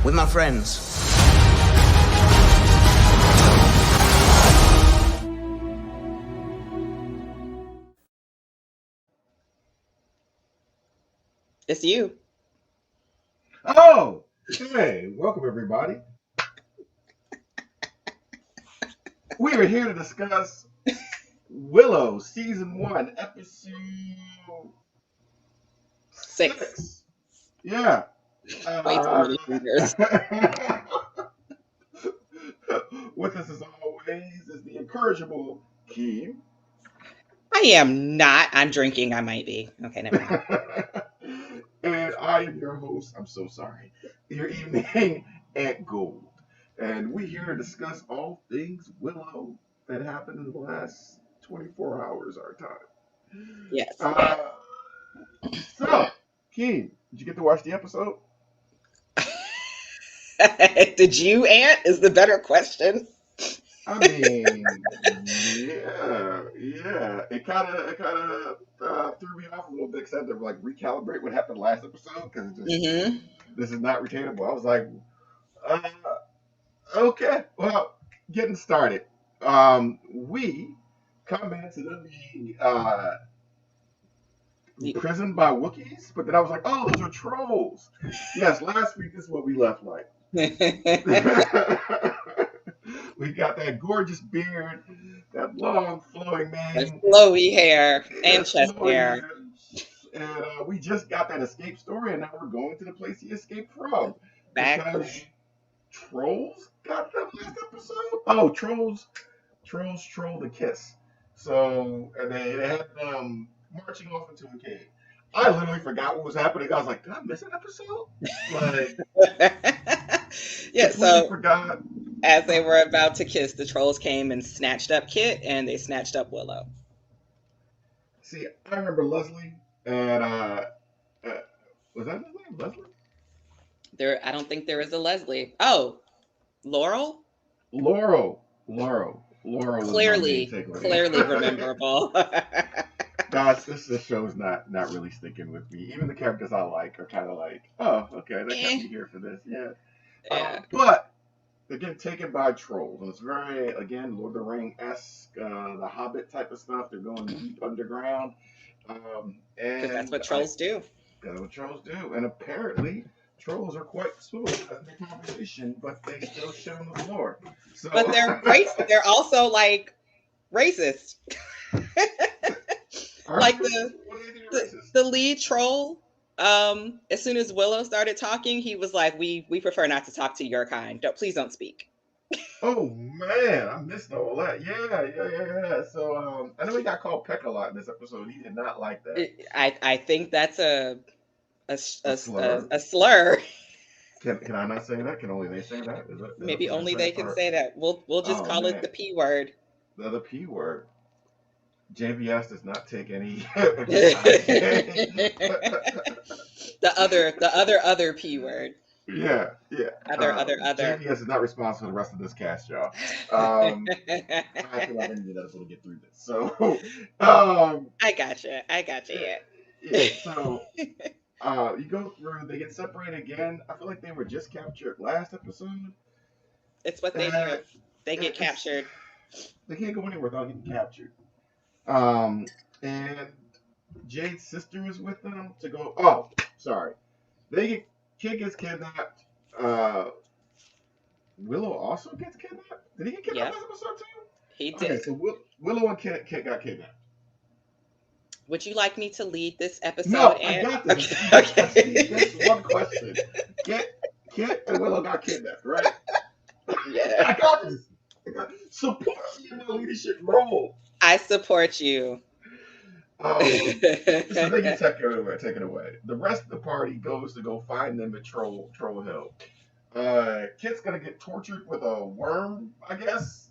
with my friends. It's you. Oh, hey, welcome everybody. We are here to discuss Willow Season 1, Episode Six. 6. Yeah. Way too many fingers. With us as always is the incorrigible Keem. I am not. I'm drinking. I might be. Okay, never mind. And I am your host, I'm so sorry, your evening at Gold. And we here to discuss all things Willow that happened in the last 24 hours our time. Yes. So, Keem, did you get to watch the episode? Did you, Aunt? Is the better question. I mean, yeah. It kind of threw me off a little bit because I had to like recalibrate what happened last episode because this is not retainable. I was like, uh, okay, well, getting started. We come into them being imprisoned by Wookiees, but then I was like, oh, those are trolls. Yes, last week this is what we left like. We got that gorgeous beard, that long flowing mane, flowy hair and chest hair. And we just got that escape story, and now we're going to the place he escaped from. Because trolls got them last episode. Oh, trolls trolled a kiss. So, and they had them marching off into a cave. I literally forgot what was happening. I was like, did I miss an episode? Like, yeah, so forgot. As they were about to kiss, the trolls came and snatched up Kit, and they snatched up Willow. See, I remember Leslie, and was that his name, Leslie? I don't think there is a Leslie. Oh, Laurel. Laurel. Clearly rememberable. Gosh, this show's not really sticking with me. Even the characters I like are kind of like, oh, okay, they got me here for this, yeah. But they're getting taken by trolls, and it's very, again, Lord of the Ring-esque, the Hobbit type of stuff. They're going deep underground, and that's what trolls do. That's what trolls do, and apparently trolls are quite smooth as a conversation, but they still shit on the floor. So, but they're also like racist. Like the lead troll. As soon as Willow started talking, he was like, "We prefer not to talk to your kind. Please don't speak." Oh man, I missed all that. Yeah. So I know he got called Peck a lot in this episode. He did not like that. I think that's a slur. Can I not say that? Can only they say that? Maybe only they can say that. We'll just call it the P word. The P word. JVS does not take any. the other P word. Yeah. Other. JVS is not responsible for the rest of this cast, y'all. I feel like I need that to get through this. So, I gotcha. Yeah. So, you go through. They get separated again. I feel like they were just captured last episode. It's what they do. They get captured. They can't go anywhere without getting captured. And Jade's sister is with them to go. Oh, sorry. Kid gets kidnapped. Willow also gets kidnapped. Did he get kidnapped last episode too? He did. Okay, so Willow and Kit got kidnapped. Would you like me to lead this episode? No, I got this. Okay. That's one question. Kit and Willow got kidnapped, right? Yeah. I got this. Support me in my leadership role. I support you. So they get taken away. The rest of the party goes to go find them at Troll Hill. Kit's gonna get tortured with a worm, I guess.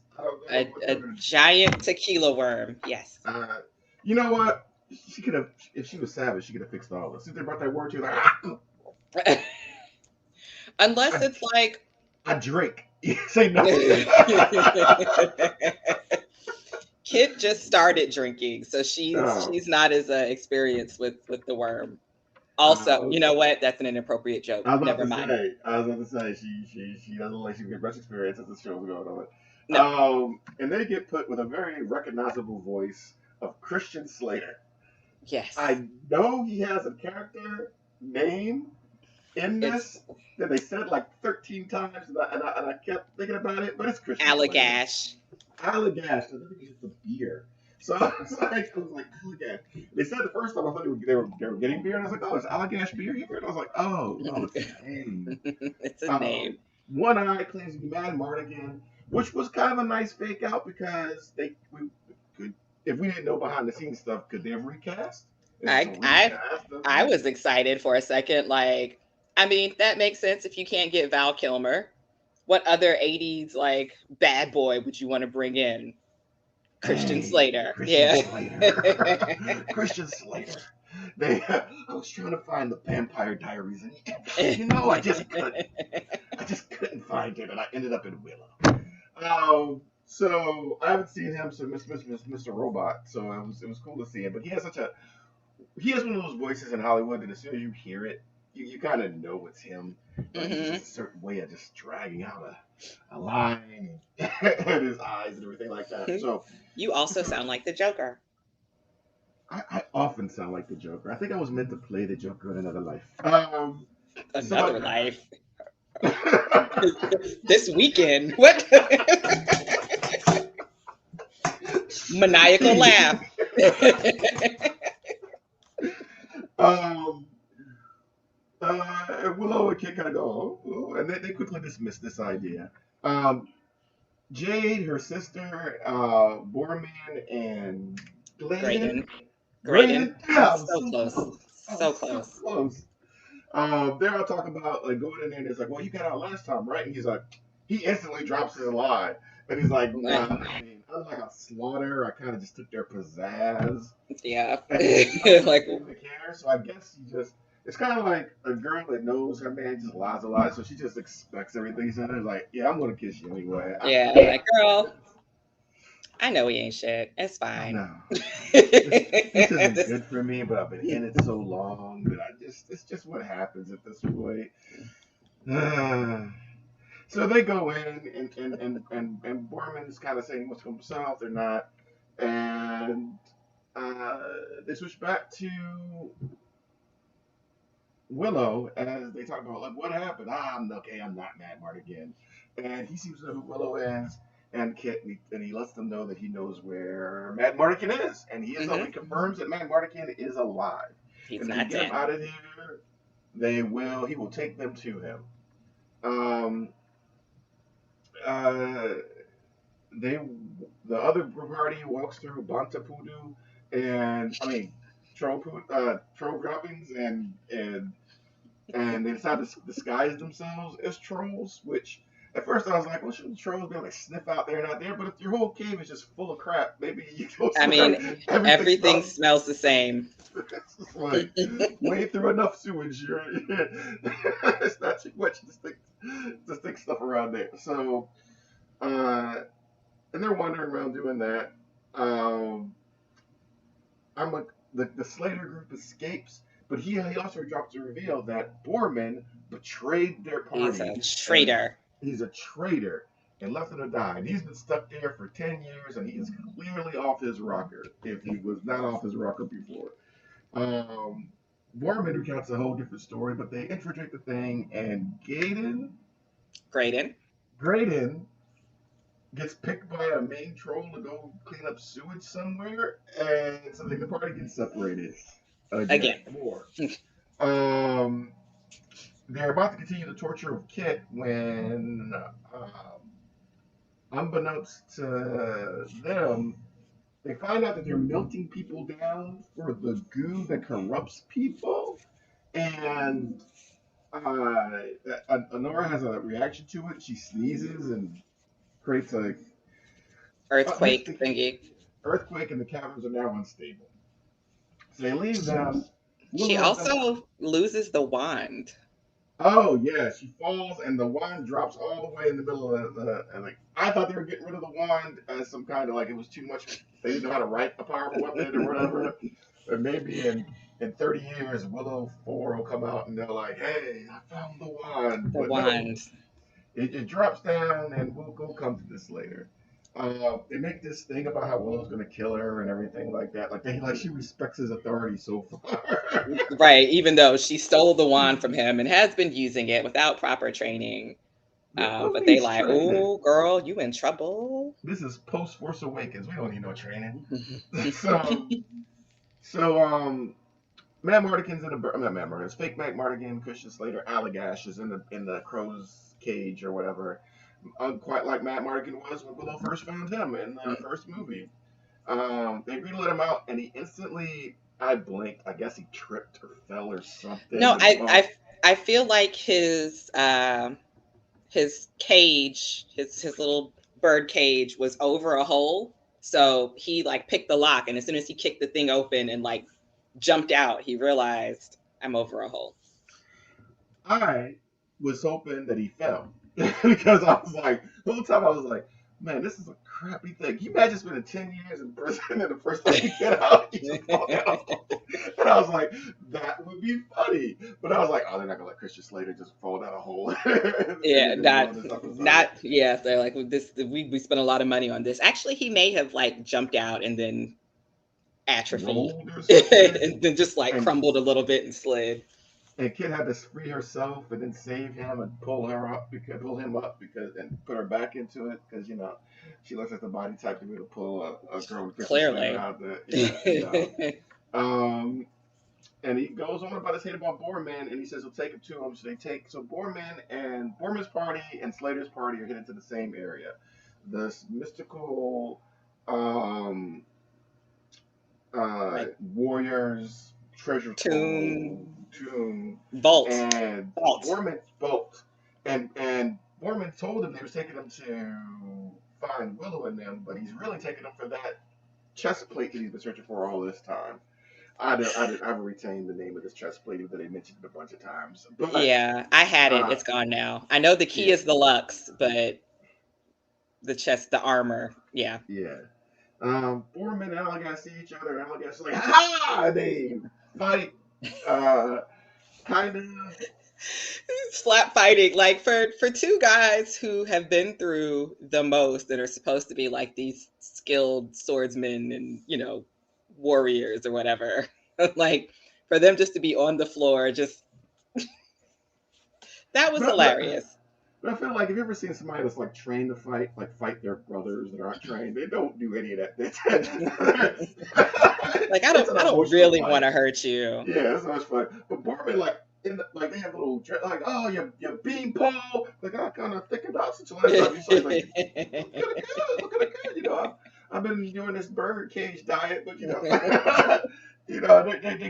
A giant tequila worm. Yes. You know what? She could have, if she was savage, she could have fixed all this. Since they brought that word to her, like, unless it's like I drink. Say nothing. Kit just started drinking, so she's not as experienced with the worm. Also, you know what? That's an inappropriate joke. I was about Never to mind. say, she doesn't look like she get much experience as the show's going on. No. And they get put with a very recognizable voice of Christian Slater. Yes. I know he has a character name in this that they said like 13 times, and I kept thinking about it, but it's Christian Allagash. Allagash. I think it's the beer. So I was like, Allagash. They said the first time I thought they were getting beer, and I was like, oh, is Allagash beer here? And I was like, oh, no, it's a name. It's a name. One Eye claims to be Mad Mardigan, which was kind of a nice fake out because if we didn't know behind the scenes stuff, could they have recast? I was excited for a second. Like, I mean, that makes sense if you can't get Val Kilmer. What other 80s like bad boy would you want to bring in? Christian Slater. Slater. Christian Slater. I was trying to find the Vampire Diaries, and I just couldn't find it, and I ended up in Willow. So I haven't seen him since Mr. Robot, so it was cool to see him. But he has one of those voices in Hollywood that as soon as you hear it, you kind of know it's him. Like, He's just a certain way of just dragging out a line and his eyes and everything like that. So you also sound like the Joker. I often sound like the Joker. I think I was meant to play the Joker in another life. Another life. This weekend. What? Maniacal laugh. Willow and Kit kind of go, oh, and they quickly dismiss this idea. Jade, her sister, Borman, and Graydon. Yeah, so close. So close. They're all talking about like going in there and it's like, well, you got out last time, right? And he's like, he instantly drops his lie. And he's like, nah, I mean, unlike a Slaughter, I kind of just took their pizzazz. Yeah. Like, care. So I guess it's kind of like a girl that knows her man just lies a lot, so she just expects everything he says. Like, yeah, I'm going to kiss you anyway. Yeah, like, girl, I know he ain't shit. It's fine. No. This isn't good for me, but I've been in it so long that it's just what happens at this point. So they go in, and Borman's kind of saying he wants to come himself. They're not. And they switch back to Willow as they talk about, like, what happened? I'm not Mad Mardigan. And he seems to know who Willow is and Kit, and he lets them know that he knows where Mad Mardigan is. And he confirms that Mad Mardigan is alive. He's and not get dead. him out of here, he will take them to him. The other party walks through Bantapudu and troll droppings and they decide to disguise themselves as trolls, which at first I was like, well, shouldn't trolls be able to sniff out there and out there? But if your whole cave is just full of crap, maybe you don't. I mean, everything smells the same. It's just like, wade through enough sewage. It's not too much to stick stuff around there. So, and they're wandering around doing that. The Slater group escapes, but he also drops a reveal that Borman betrayed their party. He's a traitor. He's a traitor and left them to die. And he's been stuck there for 10 years, and he is clearly off his rocker if he was not off his rocker before. Borman recounts a whole different story, but they infiltrate the thing, and Graydon gets picked by a main troll to go clean up sewage somewhere, and so the party gets separated again. More. They're about to continue the torture of Kit when, unbeknownst to them, they find out that they're melting people down for the goo that corrupts people, and Honora has a reaction to it. She sneezes and creates a earthquake thingy. Earthquake, and the caverns are now unstable. So they leave them. She also loses the wand. Oh yeah, she falls and the wand drops all the way in the middle of and like I thought they were getting rid of the wand as some kind of like it was too much. They didn't know how to write a powerful weapon or whatever. Or maybe in 30 years, Willow 4 will come out and they're like, hey, I found the wand. The But no, wand. it drops down, and we'll come to this later. They make this thing about how Willow's gonna kill her and everything like that. Like she respects his authority so far. Right, even though she stole the wand from him and has been using it without proper training. Who But they needs like, training? oh, girl, you in trouble. This is post Force Awakens. We don't need no training. so so Matt Mardigan's in the not Matt Mardigan, it's fake Matt Mardigan, Christian Slater, Allagash is in the crow's cage or whatever. Quite like Matt Mardigan was when Willow first found him in the first movie. They agreed to let him out, and he instantly. I blinked. I guess he tripped or fell or something. No, I feel like his cage, his little bird cage was over a hole. So he like picked the lock, and as soon as he kicked the thing open and like jumped out, he realized I'm over a hole. I was hoping that he fell because I was like, the whole time I was like, man, this is a crappy thing. Can you imagine spending 10 years in prison and the first time you get out, you just fall down? And I was like, that would be funny. But I was like, oh, they're not gonna let Christian Slater just fall down a hole. Yeah, not yeah. They're like, this we spent a lot of money on this. Actually, he may have like jumped out and then atrophied and then just like crumbled a little bit and slid. And Kid had to free herself and then save him and pull him up and put her back into it because she looks like the body type to be able to pull a girl with clearly out there. And he goes on about his hate about Borman, and he says he'll take him to him. So Borman's party and Slater's party are headed to the same area, this mystical warriors treasure tomb vault, and Borman's vault, and Borman told him they was taking him to find Willow in them, but he's really taking them for that chest plate that he's been searching for all this time. I haven't retained the name of this chest plate that they mentioned it a bunch of times. But, yeah, I had it. It's gone now. I know the key is the Lux, but the armor, yeah. Yeah. Borman and Allagash see each other, and Allagash is like, ha! They fight. Kind of slap fighting, like for two guys who have been through the most and are supposed to be like these skilled swordsmen and warriors or whatever. Like for them just to be on the floor, just that was hilarious. But I feel like, have you ever seen somebody that's like trained to fight their brothers that aren't trained? They don't do any of that. Like I don't really want to hurt you. Yeah, that's not much fun. But Borman, like they have little oh your bean pole. Like I kind of thinking about since last time you said like look at it good. I've been doing this bird cage diet, but they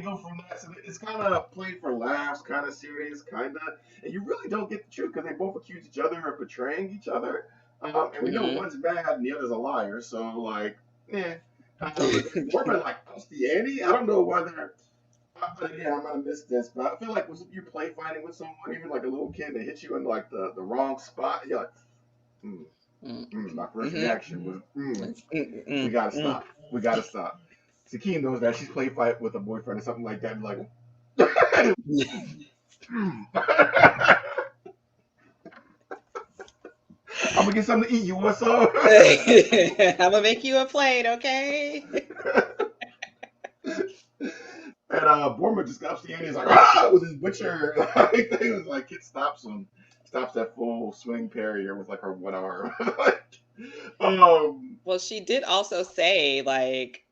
go from that. So it's kind of played for laughs, kind of serious, kind of, and you really don't get the truth because they both accuse each other of betraying each other, and we know one's bad and the other's a liar. So like, Borman like ups the ante. I don't know whether. Again, I'm gonna miss this, but I feel like when you play fighting with someone, even like a little kid, that hits you in like the wrong spot, you're like, my first reaction was, we gotta stop. We gotta stop. Sakeem knows that she's played fight with a boyfriend or something like that, and like, I'm gonna get something to eat. You want some? I'm gonna make you a plate, okay? And Borman just stops the end. He's like, with his butcher. He was like, it stops him. Stops that full swing parry with like her one arm. Well, she did also say, like,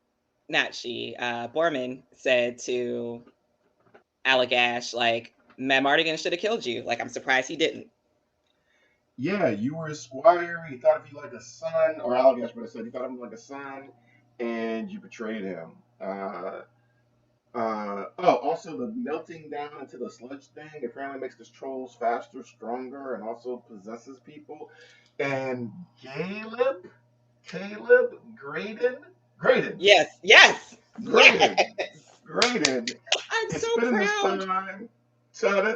not she, Borman said to Allagash, like, Matt Mardigan should have killed you. Like, I'm surprised he didn't. Yeah, you were a squire. He thought of you like a son, or Allagash would have said he thought of him like a son, and you betrayed him. Also the melting down into the sludge thing apparently makes the trolls faster, stronger, and also possesses people. And Graydon. Yes. Graydon. I'm so proud.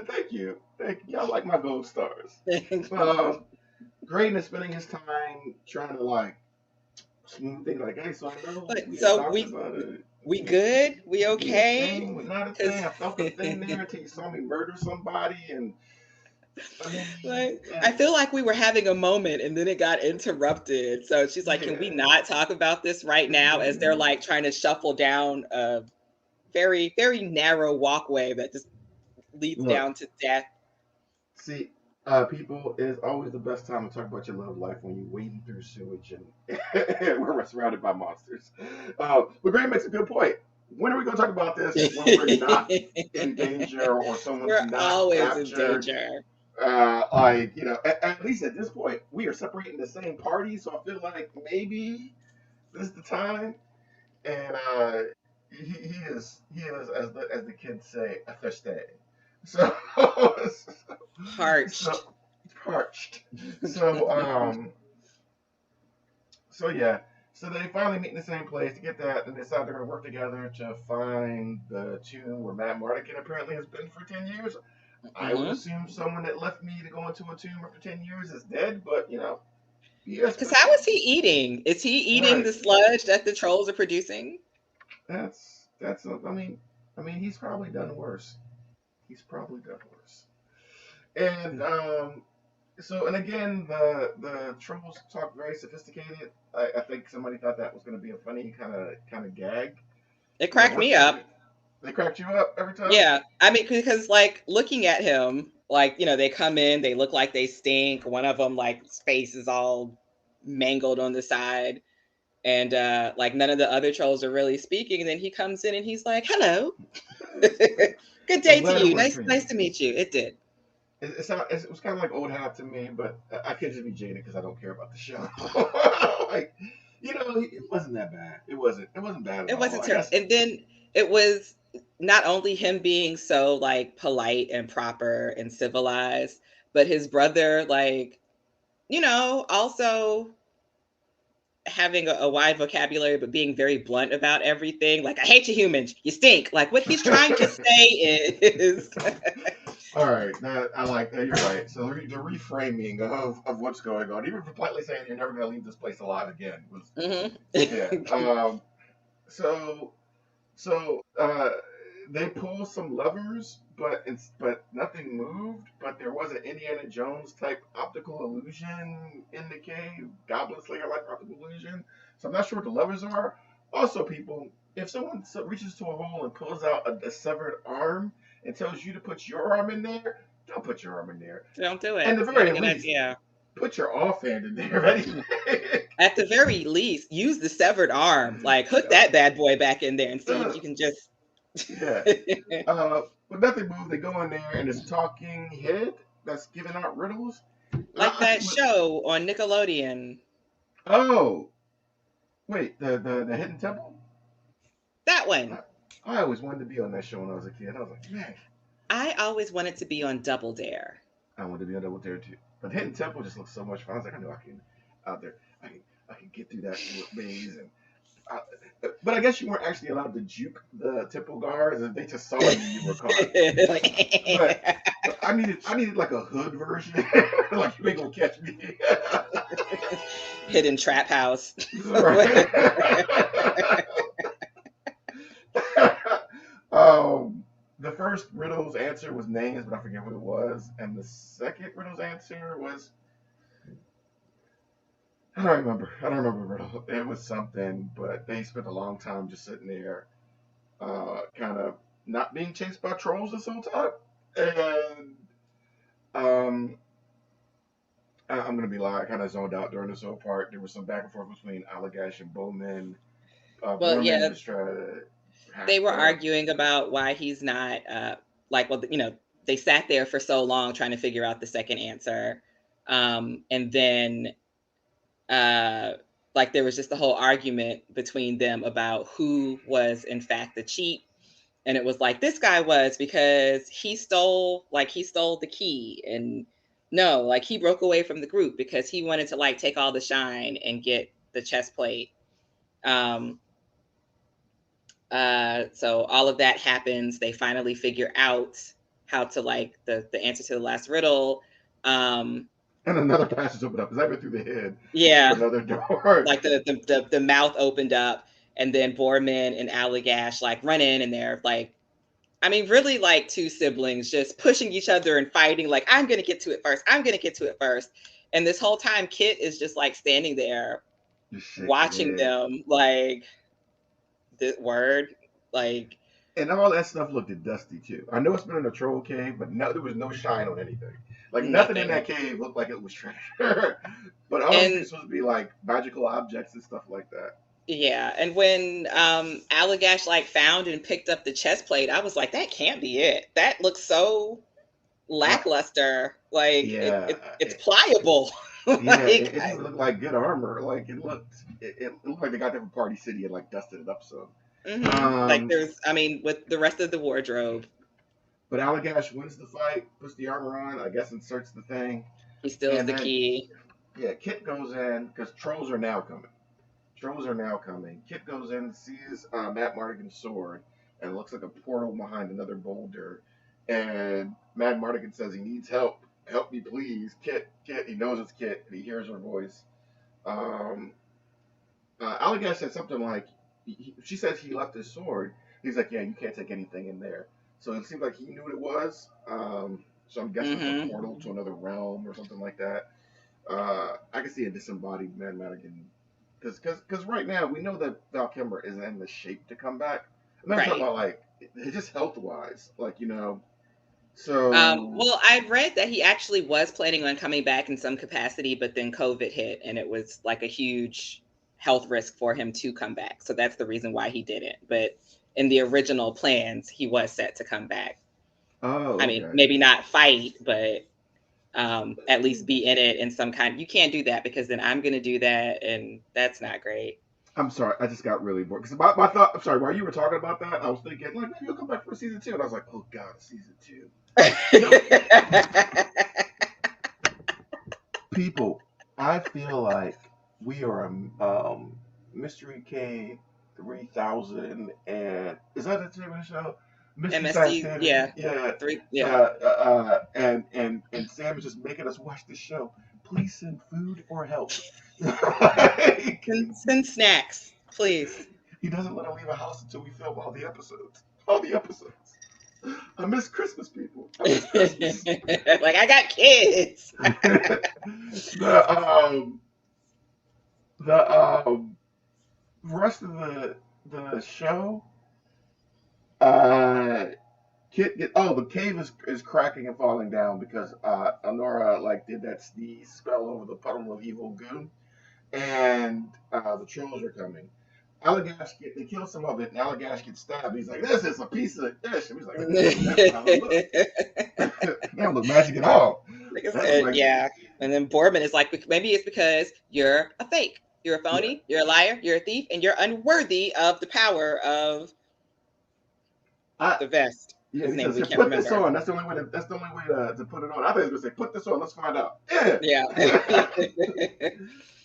Thank you. Y'all like my gold stars. Graydon is spending his time trying to like smooth things like, hey, so I know. We good? We be a okay? thing, was not a thing. Because I felt the thing there until you saw me murder somebody, and I mean, like I yeah, feel like we were having a moment and then it got interrupted. So she's like, "Can we yeah. not talk about this right now?" As they're like trying to shuffle down a very, very narrow walkway that just leads Look, down to death. see, people, it's always the best time to talk about your love life when you're wading through sewage and we're surrounded by monsters. But Graham makes a good point. When are we going to talk about this when we're not in danger or someone's We're not always in captured? danger. Like, at least at this point, we are separating the same party, so I feel like maybe this is the time. And he is as the kids say a thirsty. So so Parched. parched. So so yeah. So they finally meet in the same place to get that, and decide they're going to work together to find the tomb where Matt Mardigan apparently has been for 10 years. I would Mm-hmm. assume someone that left me to go into a tomb after 10 years is dead, but yes, Because how is he eating? Is he eating right. the sludge that the trolls are producing? I mean he's probably done worse. He's probably done worse. And so and again the trolls talk very sophisticated. I think somebody thought that was going to be a funny kind of gag, It but it cracked works me every. up. They cracked you up every time. Yeah. I mean, because like looking at him, like, they come in, they look like they stink. One of them, like, his face is all mangled on the side. And like none of the other trolls are really speaking. And then he comes in and he's like, "Hello. Good I'm day to glad it you. worked Nice, for you. nice to meet you." It did. It was kind of like old hat to me, but I could just be jaded because I don't care about the show. Like, it wasn't that bad. It wasn't bad at It all. wasn't I terrible. guess. And then it was not only him being so like polite and proper and civilized, but his brother, like, also having a wide vocabulary, but being very blunt about everything. Like, "I hate you humans. You stink." Like, what he's trying to say is, All right, I like that. You're right. So the reframing of what's going on, even for politely saying you're never going to leave this place alive again, was yeah. Mhm. So So they pulled some levers, but nothing moved. But there was an Indiana Jones type optical illusion in the cave, Goblin Slayer like optical illusion. So I'm not sure what the levers are. Also, people, if someone reaches to a hole and pulls out a severed arm and tells you to put your arm in there, don't put your arm in there. Don't do it. And the It's not a very good least, idea. put your offhand in there. Ready? At the very least, use the severed arm. Like, hook that bad boy back in there and see if uh, you can just yeah. But nothing moved. They go in there and it's talking head that's giving out riddles. like I that think. show on Nickelodeon. Oh, wait, the Hidden Temple. That one. I, I always wanted to be on that show when I was a kid. I was like, man, I always wanted to be on Double Dare. I wanted to be on Double Dare too. But Hidden Temple just looks so much fun. I was like, I know I can out there. I can get through that maze and. I, but I guess you weren't actually allowed to juke the temple guards, and they just saw you were caught. But I needed like a hood version, like you ain't gonna catch me. Hidden trap house. um, the first riddle's answer was names, but I forget what it was, and the second riddle's answer was I don't remember riddle. It was something, but they spent a long time just sitting there, kind of not being chased by trolls this whole time, and um, I'm gonna be lying. I kind of zoned out during this whole part. There was some back and forth between Allagash and Bowman. Well, Borman yeah, was trying to they hack were the. arguing about why he's not like, well, they sat there for so long trying to figure out the second answer. And then uh like there was just a whole argument between them about who was in fact the cheat. And it was like, this guy was, because he stole the key. And no, like, he broke away from the group because he wanted to like take all the shine and get the chest plate. um so all of that happens. They finally figure out how to, like, the answer to the last riddle. um And another passage opened up. As I went through the head to yeah, another door. like the mouth opened up, and then Borman and Allagash like run in, and they're like, I mean, really like two siblings just pushing each other and fighting. Like, I'm gonna get to it first. I'm gonna get to it first. And this whole time, Kit is just like standing there, watching them. Like, this word, like. And all that stuff looked dusty too. I know it's been in a troll cave, but there was no shine on anything. Like nothing in that cave looked like it was treasure. But all of it's supposed to be like magical objects and stuff like that. Yeah, and when Allagash like found and picked up the chest plate, I was like, that can't be it. That looks so lackluster. Like it's pliable. Yeah, it didn't look like good armor. Like it looked like they got there from Party City and like dusted it up some. Like with the rest of the wardrobe. But Allagash wins the fight, puts the armor on, I guess inserts the thing. He steals the key. Yeah, Kit goes in because trolls are now coming. Kit goes in, sees Matt Mardigan's sword, and it looks like a portal behind another boulder. And Matt Mardigan says he needs help. Help me, please. Kit, he knows it's Kit, and he hears her voice. Allagash said something like, she says he left his sword. He's like, yeah, you can't take anything in there. So it seems like he knew what it was. So I'm guessing it's a portal to another realm or something like that. I can see a disembodied Matt Mardigan. Because right now, we know that Val Kilmer isn't in the shape to come back. I'm not talking about, like, just health-wise. Like, you know, so... well, I read that he actually was planning on coming back in some capacity, but then COVID hit, and it was, like, a huge health risk for him to come back. So that's the reason why he didn't. But in the original plans, he was set to come back. Oh, okay. I mean, maybe not fight, but at least be in it in some kind. You can't do that because then I'm going to do that, and that's not great. I'm sorry, I just got really bored. Because my thought, I'm sorry, while you were talking about that, I was thinking, like, maybe he'll come back for season 2. And I was like, oh, God, season 2. People, I feel like we are a Mystery Cave 3000, and is that the name of the show? MSC, yeah. And Sam is just making us watch the show. Please send food or help. Send snacks, please. He doesn't let him leave a house until we film all the episodes. I miss Christmas, people. Like, I got kids. The rest of the show, the cave is cracking and falling down because Honora like did that sneeze spell over the puddle of evil goo, and the trolls are coming. Allagash they kill some of it, and Allagash gets stabbed. He's like, "This is a piece of dish." And he's like, "That's how it looks." That don't look magic at all. Yeah. And then Borman is like, maybe it's because you're a fake. You're a phony. Yeah. You're a liar. You're a thief, and you're unworthy of the power of the vest. Yeah, he says, put this on. That's the only way to put it on. I thought he was gonna say, put this on. Let's find out. Yeah.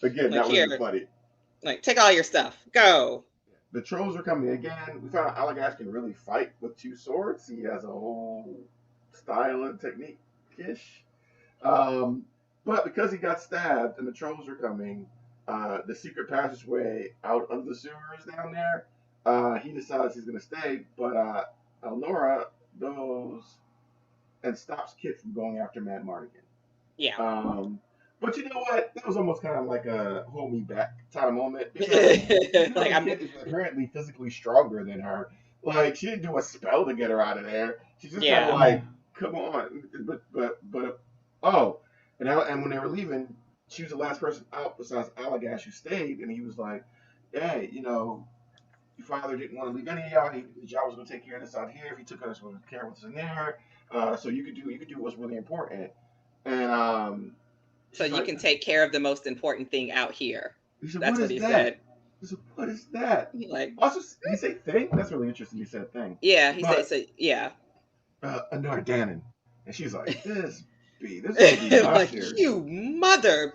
Again, that was funny. Like, take all your stuff. Go. The trolls are coming again. We found out Allagash can really fight with 2 swords. He has a whole style and technique-ish. But because he got stabbed and the trolls are coming, the secret passageway out of the sewers down there, he decides he's going to stay. But Elnora goes and stops Kit from going after Matt Mardigan. Yeah. But you know what? That was almost kind of like a hold me back kind of moment. Because Kit is apparently physically stronger than her. Like, she didn't do a spell to get her out of there. She's just kind of like, come on. And when they were leaving, she was the last person out besides Allagash who stayed. And he was like, hey, you know, your father didn't want to leave any of y'all. The job was going to take care of this out here. If he took us, we'll care what's in there. So you could do what's really important. And so you can take care of the most important thing out here. Said, that's what he said. He said, what is that? Like, also, did he say thing? That's really interesting. He said thing. Yeah, he said so. Yeah. Honora Dannon, and she's like, this is like you mother.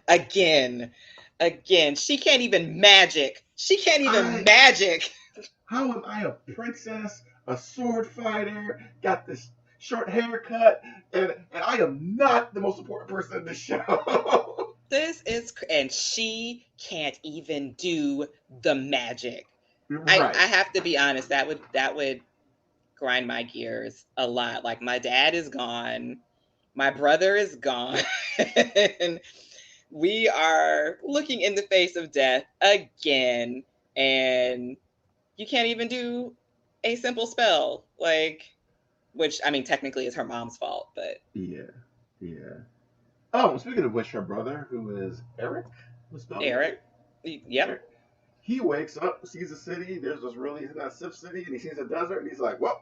Again, she can't even magic. How am I a princess, a sword fighter, got this short haircut, and I am not the most important person in the show. and she can't even do the magic. Right. I have to be honest, that would grind my gears a lot. Like, my dad is gone, my brother is gone, and we are looking in the face of death again, and you can't even do a simple spell, like, which, I mean, technically is her mom's fault, but Yeah. Yeah. Oh, speaking of which, her brother, who is Eric, was spelled Eric, right. yep. Eric. He wakes up, sees a city. There's this really he's in that Sif city, and he sees a desert, and he's like, "Well,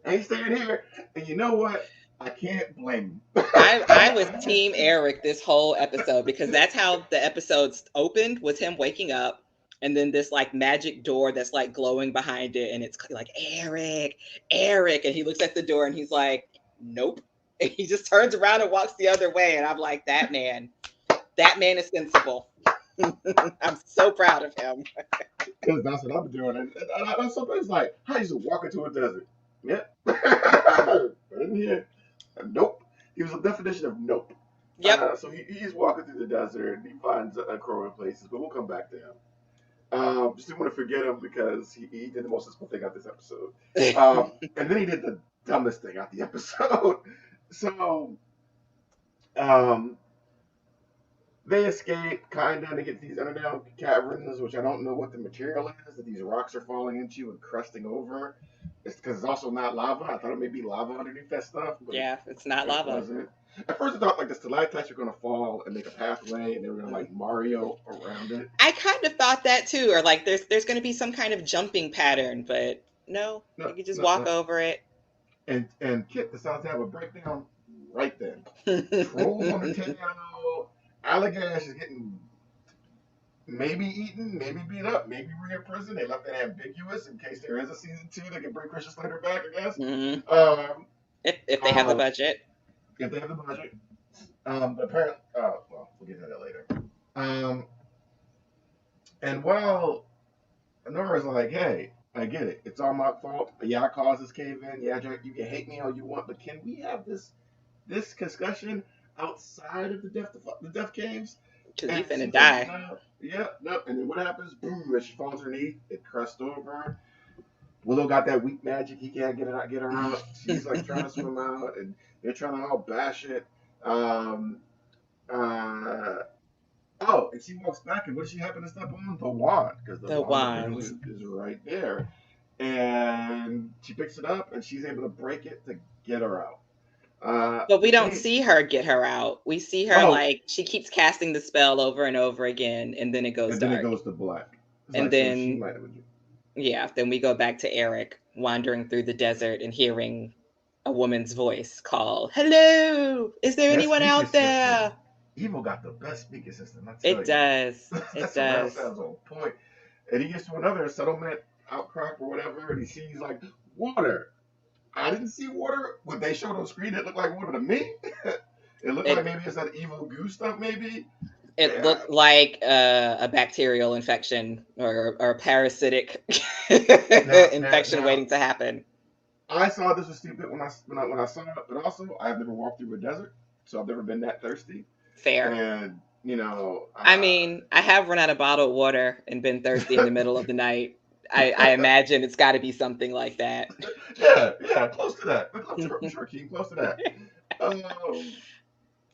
I ain't staying here." And you know what? I can't blame him. I was team Eric this whole episode, because that's how the episodes opened, was him waking up, and then this like magic door that's like glowing behind it, and it's like, Eric, Eric, and he looks at the door and he's like, nope. And he just turns around and walks the other way, and I'm like, that man is sensible. I'm so proud of him. Because that's what I'm doing. And sometimes like, how you just walk into a desert? Yep. But in here, nope. He was the definition of nope. Yep. So he's walking through the desert and he finds a crow in places, but we'll come back to him. Just didn't want to forget him because he did the most sensible thing out this episode. And then he did the dumbest thing out the episode. So they escape, kind of, to get to these underground caverns, which I don't know what the material is that these rocks are falling into and crusting over. It's because it's also not lava. I thought it may be lava underneath that stuff. But Yeah, it's not it lava. wasn't. At first, I thought like the stalactites were going to fall and make a pathway, and they were going to like Mario around it. I kind of thought that too, or like there's going to be some kind of jumping pattern, but no, you could just walk over it. And Kit decides to have a breakdown right then. Trolls on the tail. Allagash is getting maybe eaten, maybe beat up, maybe re-imprisoned. They left that ambiguous in case there is a season 2. They can bring Christian Slater back, I guess. Mm-hmm. If they have the budget. If they have the budget. Apparently, well, we'll get to that later. And while Nora's like, hey, I get it. It's all my fault. Yeah, I caused this cave in. Yeah, you can hate me all you want, but can we have this discussion outside of the death caves? Because he's finna die. Like, no. And then what happens? Boom! As she falls underneath, it crushed over. Willow got that weak magic. He can't get her out. She's like trying to swim out, and they're trying to all bash it. And she walks back, and what does she happen to step on? The wand, because the wand is right there. And she picks it up, and she's able to break it to get her out. But we don't see her get her out. We see her like she keeps casting the spell over and over again, and then it goes dark. Then it goes to black. And then then we go back to Eric wandering through the desert and hearing a woman's voice call, "Hello, is there anyone out there?" Evil got the best speaking system. It does. It does. Sounds on point. And he gets to another settlement outcrop or whatever, and he sees like water. I didn't see water. What they showed on screen, it looked like water to me. It looked like maybe it's that evil goo stuff, maybe. It looked like a bacterial infection or a parasitic infection waiting to happen. I saw this was stupid when I saw it, but also I've never walked through a desert, so I've never been that thirsty. Fair. And I mean, I have run out of bottled water and been thirsty in the middle of the night. I imagine it's got to be something like that. Yeah, close to that. I'm sure, King, close to that.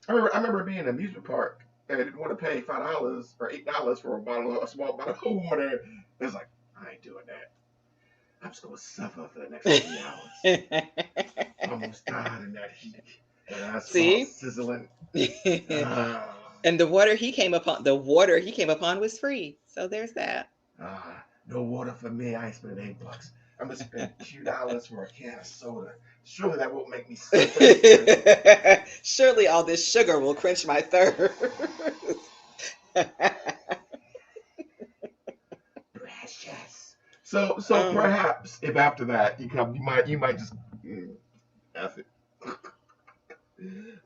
I remember being in an amusement park and I didn't want to pay $5 or $8 for a small bottle of water. It was like, I ain't doing that. I'm just gonna suffer for the next 3 hours. I almost died in that heat. See, sizzling. And the water he came upon was free. So there's that. No water for me. I ain't spending $8. I'm gonna spend $2 for a can of soda. Surely that won't make me sick. Surely all this sugar will quench my thirst. Precious. So perhaps if after that you might just F it.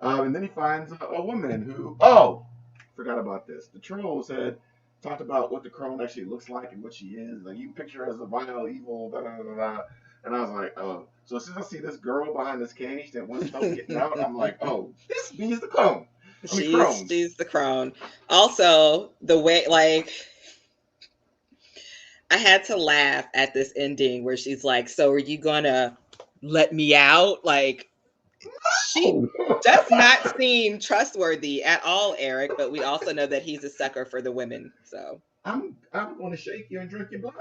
And then he finds a woman who forgot about this. The trolls had talked about what the crone actually looks like and what she is. Like, you picture her as a vile, evil, da da da da. And I was like, oh. So as soon as I see this girl behind this cage that wants help getting out, I'm like, oh, this means the clone. I mean, crones. She's the crone. Also, the way like I had to laugh at this ending where she's like, "So are you gonna let me out?" Like she does not seem trustworthy at all, Eric, but we also know that he's a sucker for the women. So I'm going to shake you and drink your blood.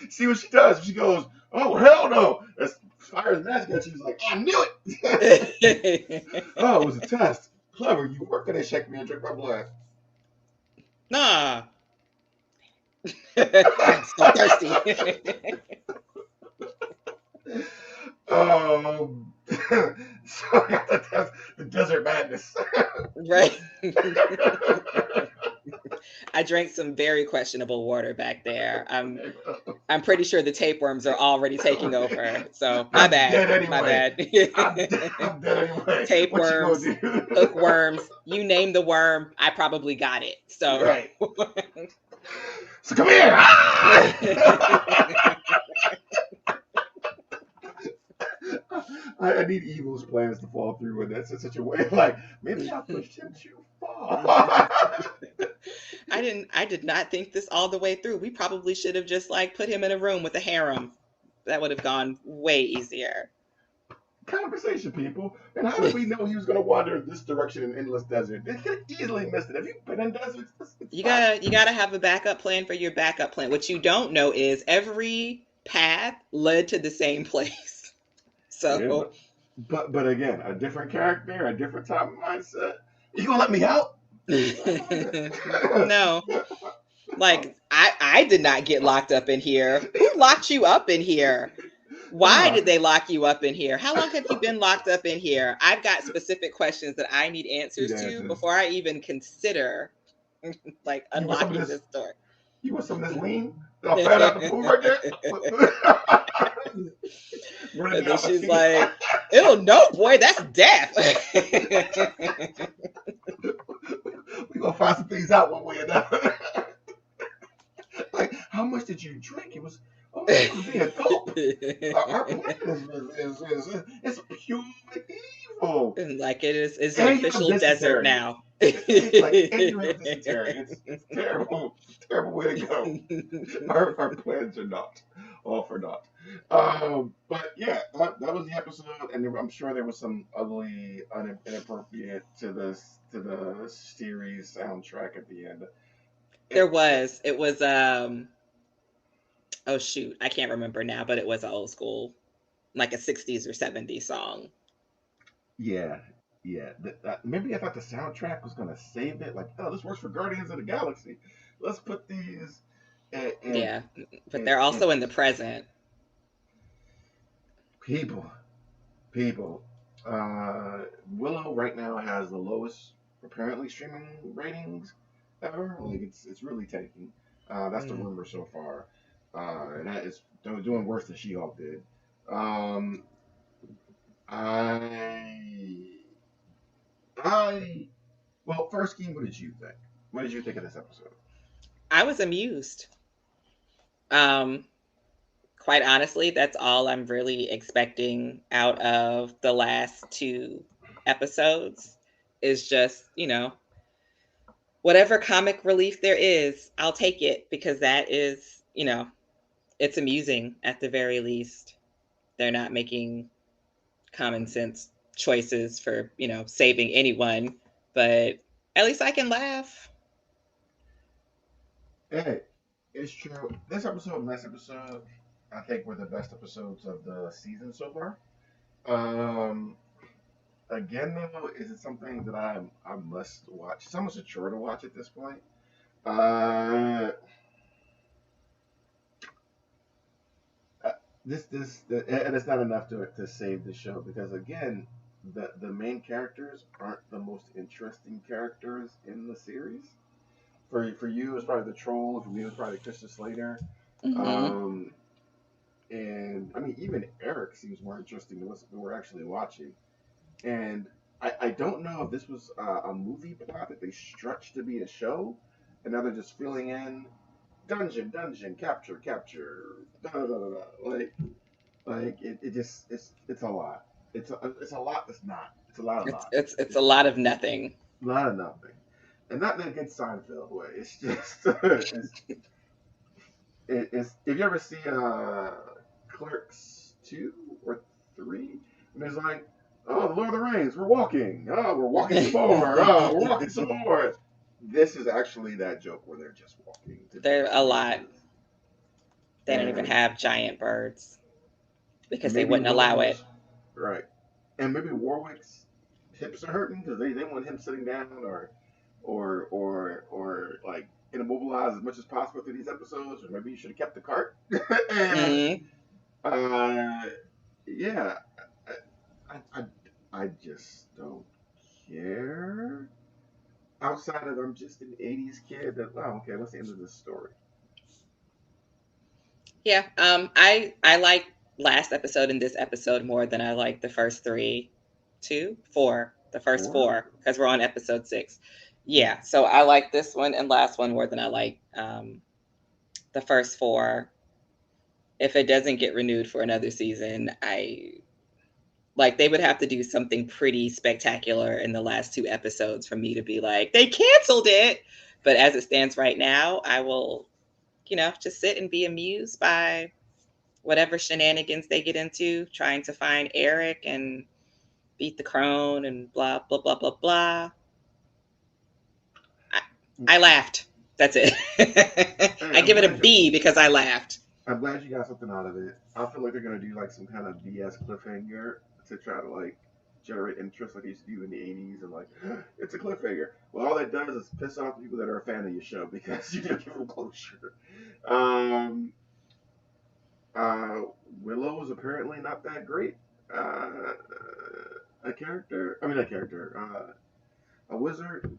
See what she does. She goes, "Oh hell no!" As fires magic, and she's like, "I knew it." Oh, it was a test. Clever. You were gonna shake me and drink my blood. Nah. I'm so thirsty. So I got to test the desert madness. Right. I drank some very questionable water back there. I'm pretty sure the tapeworms are already taking over. So my I'm bad. dead anyway. My bad. I'm dead anyway. Tapeworms, hookworms, you name the worm, I probably got it. So right. So come here. I need Evil's plans to fall through, and that's in such a way like maybe I pushed him too far. I did not think this all the way through. We probably should have just like put him in a room with a harem. That would have gone way easier. Conversation, people. And how did we know he was going to wander this direction in endless desert? They could have easily missed it. Have you been in deserts? You gotta have a backup plan for your backup plan. What you don't know is every path led to the same place. So, yeah, but again, a different character, a different type of mindset. You gonna let me out? No. Like I did not get locked up in here. Who locked you up in here? Why did they lock you up in here? How long have you been locked up in here? I've got specific questions that I need answers to before I even consider like unlocking this door. You want some of this lean? I'll fat out the food right there. And then she's like, "Ew, no, boy, that's death." We're gonna find some things out one way or another. Like, how much did you drink? It was being gulp. Our plan is pure evil. And like it's an official desert now. It's like ignorant dysentery. It's terrible. It's a terrible way to go. Our plans are not all for naught. But yeah, that was the episode, and I'm sure there was some ugly, inappropriate to the series soundtrack at the end. There was. It was oh shoot, I can't remember now, but it was an old school, like a 60s or 70s song. Yeah. Maybe I thought the soundtrack was gonna save it. Like, oh, this works for Guardians of the Galaxy. Let's put these. Yeah, but they're also in the present. People. Willow right now has the lowest apparently streaming ratings ever. Like it's really tanking. That's the rumor so far, and that is doing worse than She-Hulk did. Well, first game, what did you think? What did you think of this episode? I was amused. Quite honestly, that's all I'm really expecting out of the last two episodes is just, whatever comic relief there is, I'll take it because that is, it's amusing at the very least. They're not making common sense choices for, saving anyone, but at least I can laugh. Hey, it's true. This episode and last episode, I think, were the best episodes of the season so far. Again, though, is it something that I must watch? It's almost a chore to watch at this point. And it's not enough to save the show because again, the main characters aren't the most interesting characters in the series. For you, it's probably the troll. For me, it's probably Christian Slater. Mm-hmm. And I mean, even Eric seems more interesting than what we're actually watching. And I don't know if this was a movie plot that they stretched to be a show, and now they're just filling in dungeon, capture, da, da, da, da. Like it just it's a lot. it's a lot that's not. It's a lot of not. It's a lot of nothing. A lot of nothing. And not in a good Seinfeld way. It's just it's if you ever see Clerks 2 or 3, and it's like, oh, the Lord of the Rings, we're walking. Oh, we're walking some more. Oh, we're walking some more. This is actually that joke where they're just walking. They're a lot. They don't even have giant birds because they wouldn't allow it. Right. And maybe Warwick's hips are hurting because they want him sitting down or like immobilized as much as possible through these episodes, or maybe you should have kept the cart. And, yeah, I just don't care. Outside of I'm just an '80s kid that okay, what's the end of this story? Yeah, I like last episode and this episode more than I like the first the first four, because we're on episode 6. Yeah, so I like this one and last one more than I like the first 4. If it doesn't get renewed for another season, they would have to do something pretty spectacular in the last 2 episodes for me to be like, they canceled it. But as it stands right now, I will, just sit and be amused by whatever shenanigans they get into, trying to find Eric and beat the crone and blah, blah, blah, blah, blah. I laughed. That's it. I give it a B because I laughed. I'm glad you got something out of it. I feel like they're going to do like some kind of BS cliffhanger to try to like generate interest like they used to do in the 80s and like, it's a cliffhanger. Well, all that does is piss off the people that are a fan of your show because you didn't give them closure. Willow is apparently not that great. A wizard.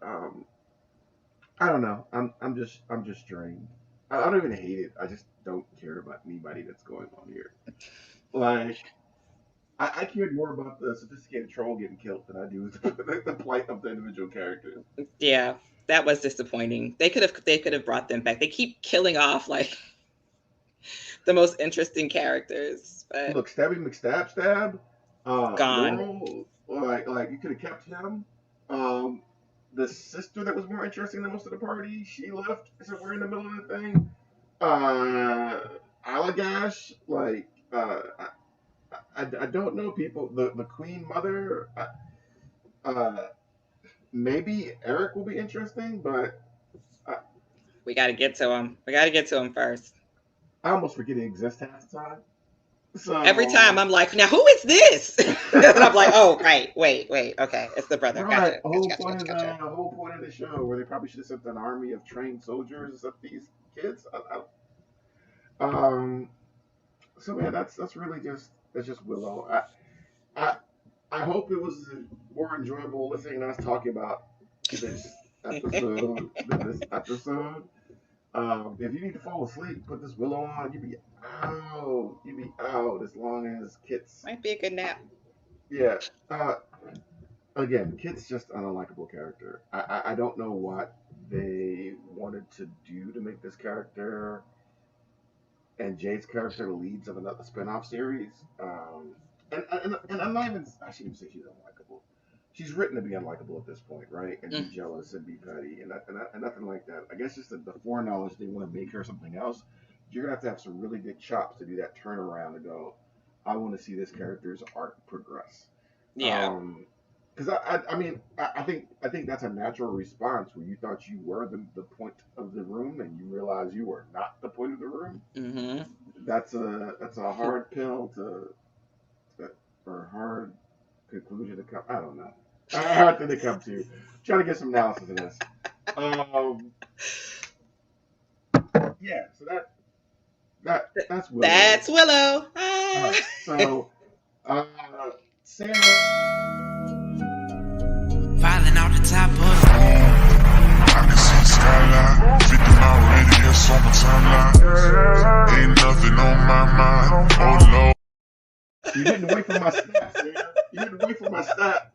I don't know. I'm just drained. I don't even hate it. I just don't care about anybody that's going on here. Like, I cared more about the sophisticated troll getting killed than I do the plight of the individual characters. Yeah, that was disappointing. They could have brought them back. They keep killing off like the most interesting characters. But look, Stabby McStab, gone. Laurel, like you could have kept him. The sister that was more interesting than most of the party, she left. So we're in the middle of the thing. Allagash, like, I don't know people. The Queen Mother, maybe Eric will be interesting, but we got to get to him. We got to get to him first. I almost forget he exists half the time. So every time I'm like, now who is this? And I'm like, oh, right, wait, okay, it's the brother. Right. The whole point of the show where they probably should have sent an army of trained soldiers of these kids. So yeah, that's really just Willow. I hope it was more enjoyable listening to us talking about this episode. If you need to fall asleep, put this Willow on. You'd be out as long as Kit's. Might be a good nap. Yeah. Again, Kit's just an unlikable character. I don't know what they wanted to do to make this character and Jade's character the leads of another spin-off series. And I'm not even. I shouldn't even say she's unlikable. She's written to be unlikable at this point, right? And be jealous and be petty and nothing like that. I guess just the foreknowledge they want to make her something else. You're gonna have to have some really good chops to do that turnaround and go, I want to see this character's arc progress. Yeah. Because I think that's a natural response when you thought you were the point of the room and you realize you were not the point of the room. Mm-hmm. That's a hard pill or hard conclusion to come. I don't know. Hard thing to come to. I'm trying to get some analysis of this. Yeah. So that's Willow. That's Willow. Right, so, Sarah. Falling out the top of the I can see the skyline, 50 mile radius on my timeline. Ain't nothing on my mind. Oh Lord. You didn't wait for my snap, Sarah. You didn't wait for my snap.